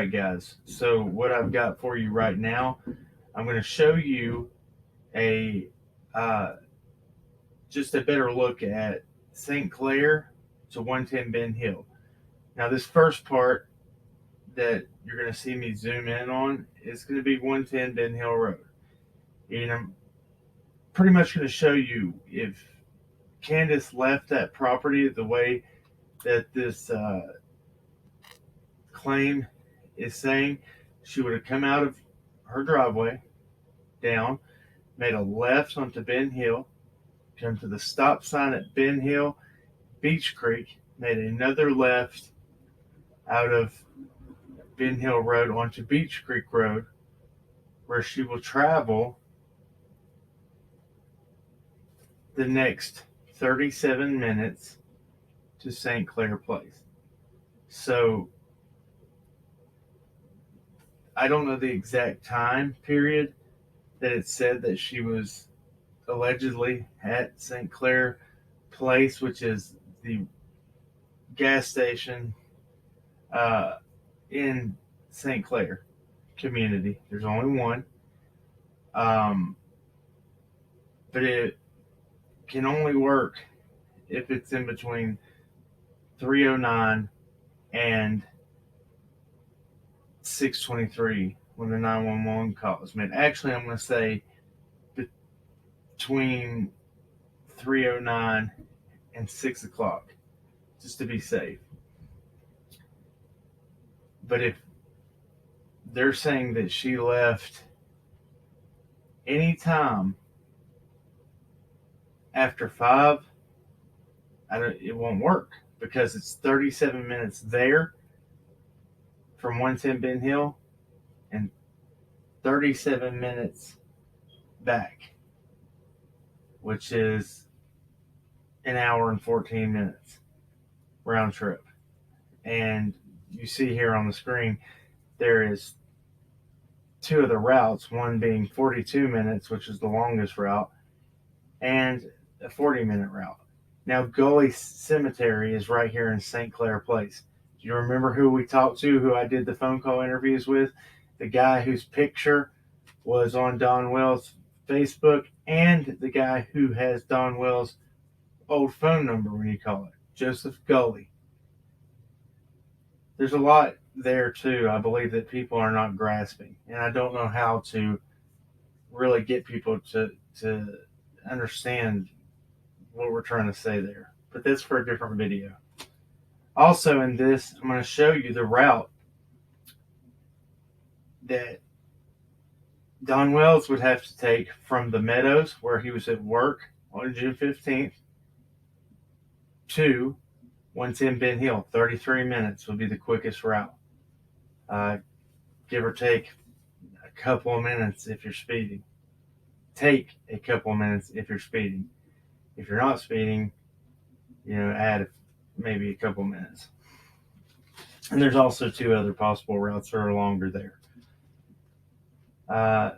Alright guys, so what I've got for you right now, I'm going to show you a just a better look at St. Clair to 110 Ben Hill. Now this first part that you're going to see me zoom in on is going to be 110 Ben Hill Road. And I'm pretty much going to show you if Candace left that property the way that this claim is saying. She would have come out of her driveway, down, made a left onto Ben Hill, come to the stop sign at Ben Hill, Beach Creek, made another left out of Ben Hill Road onto Beach Creek Road, where she will travel the next 37 minutes to St. Clair Place. So I don't know the exact time period that it said that she was allegedly at St. Clair Place, which is the gas station in St. Clair community. There's only one. But it can only work if it's in between 3:09 and 6:23 when the 911 call is made. Actually, I'm going to say between 3:09 and 6 o'clock, just to be safe. But if they're saying that she left anytime after 5, it won't work, because it's 37 minutes there from 110 Ben Hill and 37 minutes back, which is an hour and 14 minutes round trip. And you see here on the screen, there is two of the routes, one being 42 minutes, which is the longest route, and a 40-minute route. Now, Gully Cemetery is right here in St. Clair Place. Do you remember who we talked to, who I did the phone call interviews with? The guy whose picture was on Don Wells' Facebook, and the guy who has Don Wells' old phone number when you call it, Joseph Gully. There's a lot there too, I believe, that people are not grasping, and I don't know how to really get people to understand what we're trying to say there, but that's for a different video. Also in this, I'm going to show you the route that Don Wells would have to take from the Meadows, where he was at work on June 15th, to 110 Ben Hill. 33 minutes would be the quickest route. Give or take a couple of minutes if you're speeding. Take a couple of minutes if you're speeding. If you're not speeding, add maybe a couple of minutes. And there's also 2 other possible routes that are longer there. I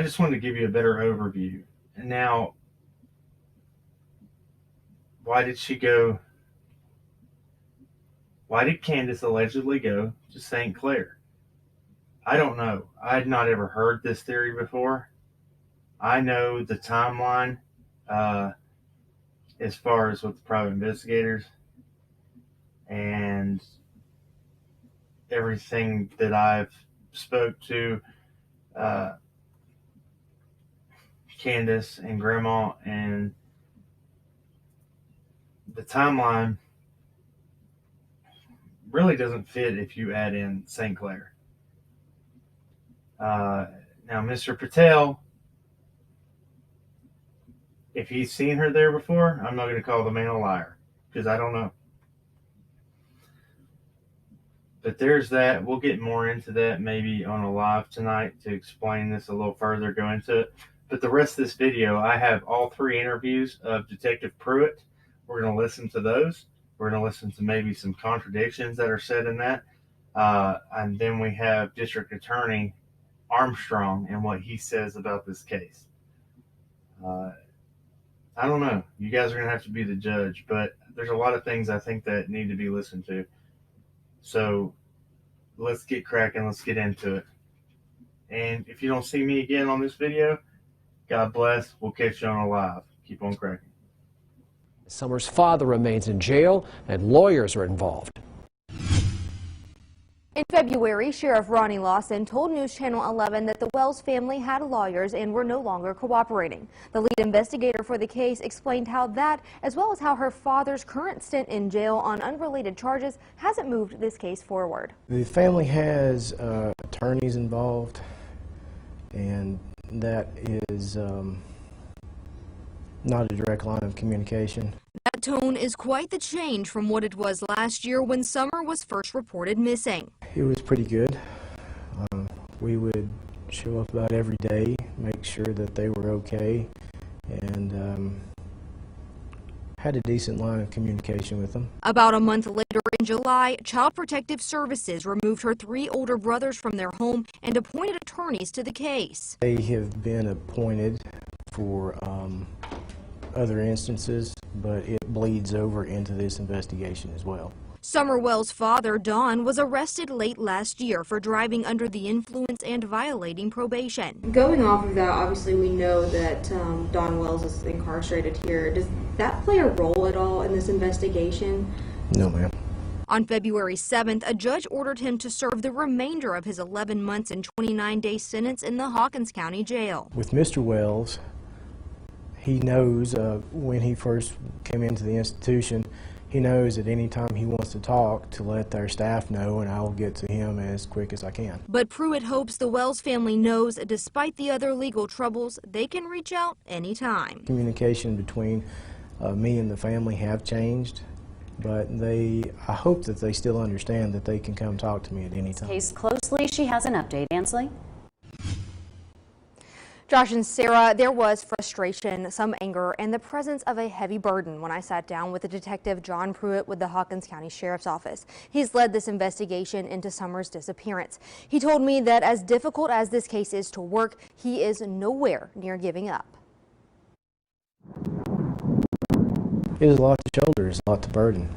just wanted to give you a better overview. And now, why did Candace allegedly go to St. Clair? I don't know. I had not ever heard this theory before. I know the timeline as far as with the private investigators and everything that I've spoke to Candace and Grandma, and the timeline really doesn't fit if you add in St. Clair. Now, Mr. Patel, if he's seen her there before, I'm not going to call the man a liar, because I don't know. But there's that. We'll get more into that maybe on a live tonight to explain this a little further, go into it. But the rest of this video, I have all 3 interviews of Detective Pruitt. We're going to listen to those. We're going to listen to maybe some contradictions that are said in that. And then we have District Attorney Armstrong and what he says about this case. I don't know. You guys are going to have to be the judge, but there's a lot of things I think that need to be listened to. So let's get cracking. Let's get into it. And if you don't see me again on this video, God bless. We'll catch you on a live. Keep on cracking. Summer's father remains in jail and lawyers are involved. In February, Sheriff Ronnie Lawson told News Channel 11 that the Wells family had lawyers and were no longer cooperating. The lead investigator for the case explained how that, as well as how her father's current stint in jail on unrelated charges, hasn't moved this case forward. The family has attorneys involved, and that is not a direct line of communication. That tone is quite the change from what it was last year when Summer was first reported missing. It was pretty good. We would show up about every day, make sure that they were okay, and had a decent line of communication with them. About a month later in July, Child Protective Services removed her 3 older brothers from their home and appointed attorneys to the case. They have been appointed for other instances, but it bleeds over into this investigation as well. Summer Wells' father, Don, was arrested late last year for driving under the influence and violating probation. Going off of that, obviously we know that Don Wells is incarcerated here. Does that play a role at all in this investigation? No, ma'am. On February 7th, a judge ordered him to serve the remainder of his 11 months and 29-day sentence in the Hawkins County Jail. With Mr. Wells, he knows when he first came into the institution, he knows at any time he wants to talk to let their staff know, and I will get to him as quick as I can. But Pruitt hopes the Wells family knows, despite the other legal troubles, they can reach out anytime. Communication between me and the family have changed, but I hope that they still understand that they can come talk to me at any time. Case closely. She has an update. Ansley? Josh and Sarah, there was frustration, some anger, and the presence of a heavy burden when I sat down with the detective John Pruitt with the Hawkins County Sheriff's Office. He's led this investigation into Summer's disappearance. He told me that as difficult as this case is to work, he is nowhere near giving up. It is a lot to shoulder, it's a lot to burden.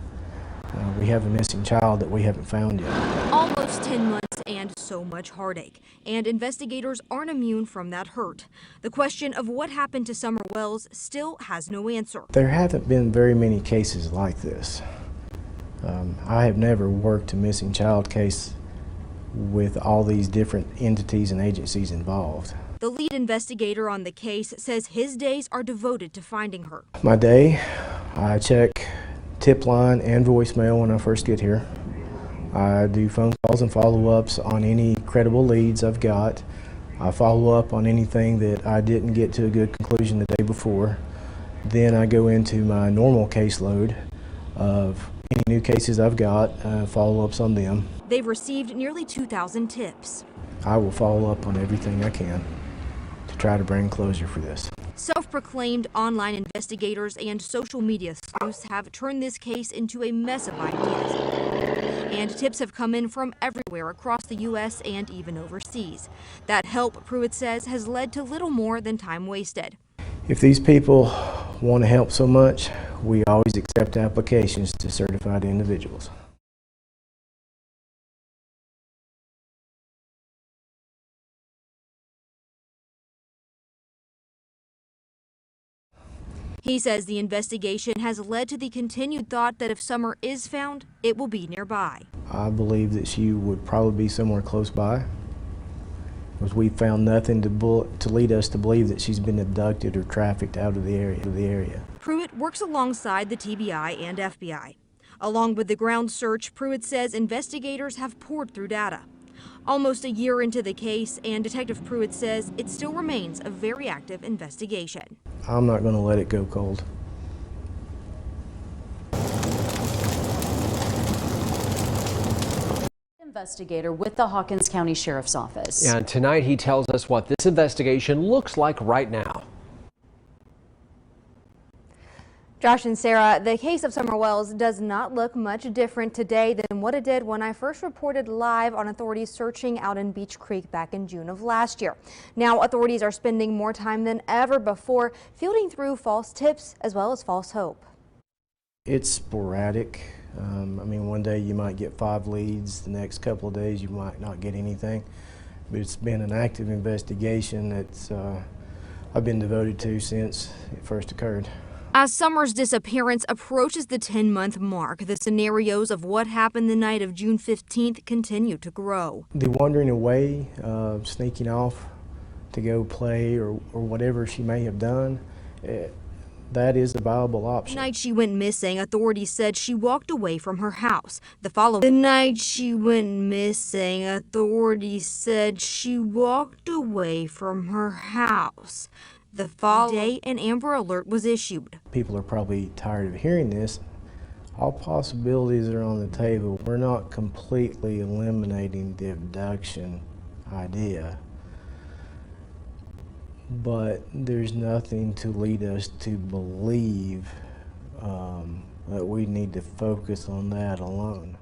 We have a missing child that we haven't found yet. Almost 10 months and so much heartache. And investigators aren't immune from that hurt. The question of what happened to Summer Wells still has no answer. There haven't been very many cases like this. I have never worked a missing child case with all these different entities and agencies involved. The lead investigator on the case says his days are devoted to finding her. My day, I check tip line and voicemail when I first get here. I do phone calls and follow-ups on any credible leads I've got. I follow up on anything that I didn't get to a good conclusion the day before. Then I go into my normal caseload of any new cases I've got, follow-ups on them. They've received nearly 2,000 tips. I will follow up on everything I can to try to bring closure for this. Self-proclaimed online investigators and social media sleuths have turned this case into a mess of ideas. And tips have come in from everywhere across the U.S. and even overseas. That help, Pruitt says, has led to little more than time wasted. If these people want to help so much, we always accept applications to certified individuals. He says the investigation has led to the continued thought that if Summer is found, it will be nearby. I believe that she would probably be somewhere close by, because we found nothing to lead us to believe that she's been abducted or trafficked out of the area. Pruitt works alongside the TBI and FBI. Along with the ground search, Pruitt says investigators have poured through data. Almost a year into the case, and Detective Pruitt says it still remains a very active investigation. I'm not going to let it go cold. Investigator with the Hawkins County Sheriff's Office. And tonight he tells us what this investigation looks like right now. Josh and Sarah, the case of Summer Wells does not look much different today than what it did when I first reported live on authorities searching out in Beach Creek back in June of last year. Now authorities are spending more time than ever before fielding through false tips as well as false hope. It's sporadic. I mean, one day you might get 5 leads, the next couple of days you might not get anything. But it's been an active investigation that's I've been devoted to since it first occurred. As Summer's disappearance approaches the 10-month mark, the scenarios of what happened the night of June 15th continue to grow. The wandering away, sneaking off to go play or whatever she may have done, that is a viable option. The night she went missing, authorities said she walked away from her house. The night she went missing, authorities said she walked away from her house. The following day, an Amber Alert was issued. People are probably tired of hearing this. All possibilities are on the table. We're not completely eliminating the abduction idea, but there's nothing to lead us to believe that we need to focus on that alone.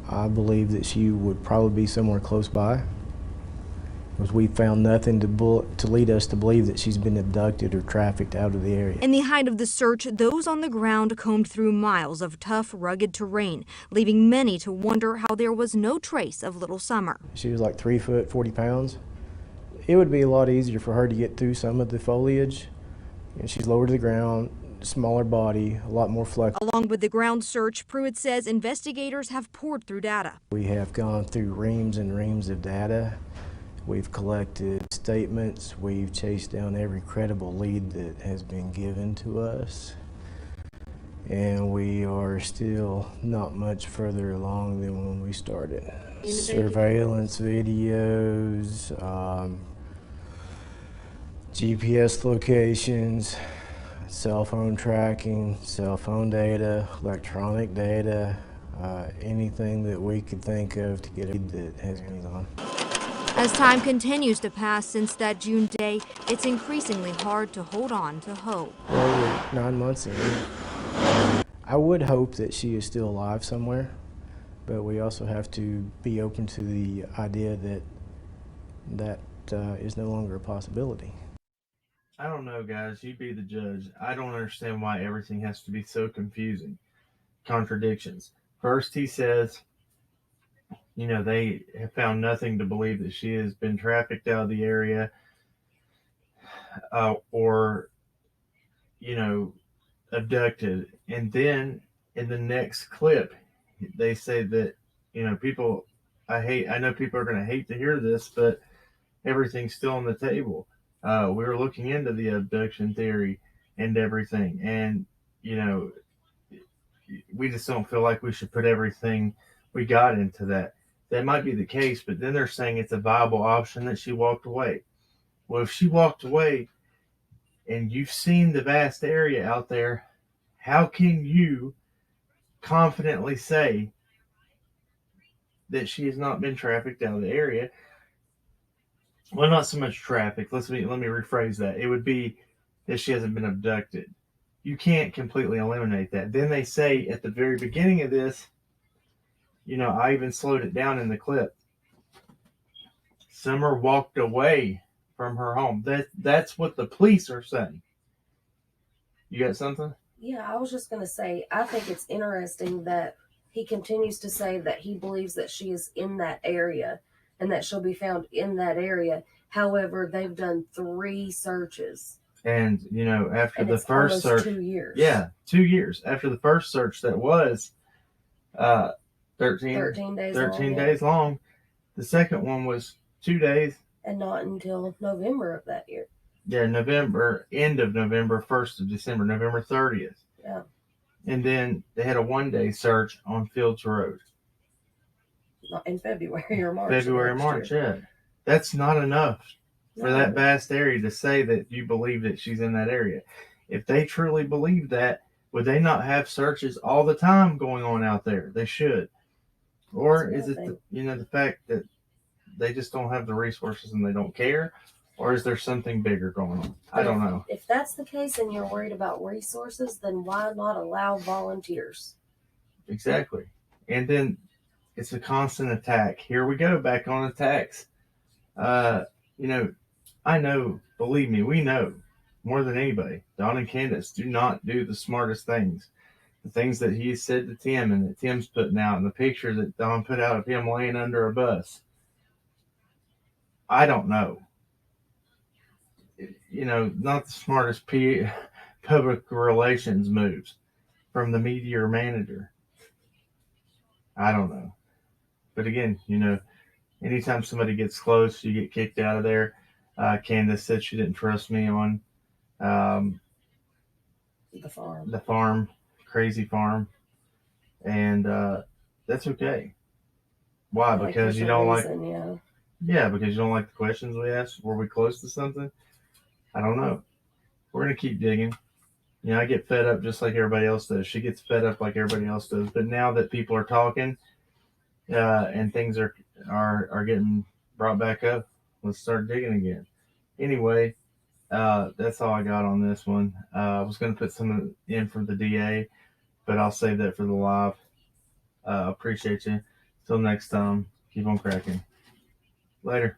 I believe that she would probably be somewhere close by, because we found nothing to lead us to believe that she's been abducted or trafficked out of the area. In the height of the search, those on the ground combed through miles of tough, rugged terrain, leaving many to wonder how there was no trace of little Summer. She was like 3 foot, 40 pounds. It would be a lot easier for her to get through some of the foliage. And she's lower to the ground, smaller body, a lot more flexible. Along with the ground search, Pruitt says investigators have poured through data. We have gone through reams and reams of data. We've collected statements. We've chased down every credible lead that has been given to us. And we are still not much further along than when we started. Surveillance videos, GPS locations, cell phone tracking, cell phone data, electronic data, anything that we could think of to get a lead that has been on. As time continues to pass since that June day, it's increasingly hard to hold on to hope. Well, we're 9 months in. I would hope that she is still alive somewhere, but we also have to be open to the idea that is no longer a possibility. I don't know, guys. You be the judge. I don't understand why everything has to be so confusing. Contradictions. First, he says, you know, they have found nothing to believe that she has been trafficked out of the area or, you know, abducted. And then in the next clip, they say that, you know, people, I know people are going to hate to hear this, but everything's still on the table. We were looking into the abduction theory and everything. And, you know, we just don't feel like we should put everything we got into that. That might be the case, but then they're saying it's a viable option that she walked away. Well, if she walked away and you've seen the vast area out there, how can you confidently say that she has not been trafficked out of the area? Well, not so much traffic. Let me rephrase that. It would be that she hasn't been abducted. You can't completely eliminate that. Then they say at the very beginning of this, you know, I even slowed it down in the clip. Summer walked away from her home. That's what the police are saying. You got something? Yeah, I was just going to say, I think it's interesting that he continues to say that he believes that she is in that area and that she'll be found in that area. However, they've done 3 searches. And, you know, after And the it's first almost search. 2 years. Yeah, 2 years. After the first search that was 13 days long. The second one was 2 days. And not until November of that year. Yeah, November, end of November, 1st of December, November 30th. Yeah. And then they had a 1-day search on Fields Road. Not in February or March. March, yeah. That's not enough for that vast area to say that you believe that she's in that area. If they truly believe that, would they not have searches all the time going on out there? They should. Or is it, the fact that they just don't have the resources and they don't care? Or is there something bigger going on? I don't know. If that's the case and you're worried about resources, then why not allow volunteers? Exactly. And then it's a constant attack. Here we go, back on attacks. You know, I know, believe me, we know more than anybody. Don and Candace do not do the smartest things. The things that he said to Tim and that Tim's putting out, and the picture that Don put out of him laying under a bus. I don't know. You know, not the smartest public relations moves from the media manager. I don't know. But again, you know, anytime somebody gets close, you get kicked out of there. Candace said she didn't trust me on The farm. Crazy farm. And that's okay. Why? Like, Because there's you a don't like, reason, yeah. yeah, because you don't like the questions we asked. Were we close to something? I don't know. We're going to keep digging. You know, I get fed up just like everybody else does. She gets fed up like everybody else does. But now that people are talking and things are getting brought back up, let's start digging again. Anyway, that's all I got on this one. I was going to put some in for the DA, but I'll save that for the live. Appreciate you. Till next time, keep on cracking. Later.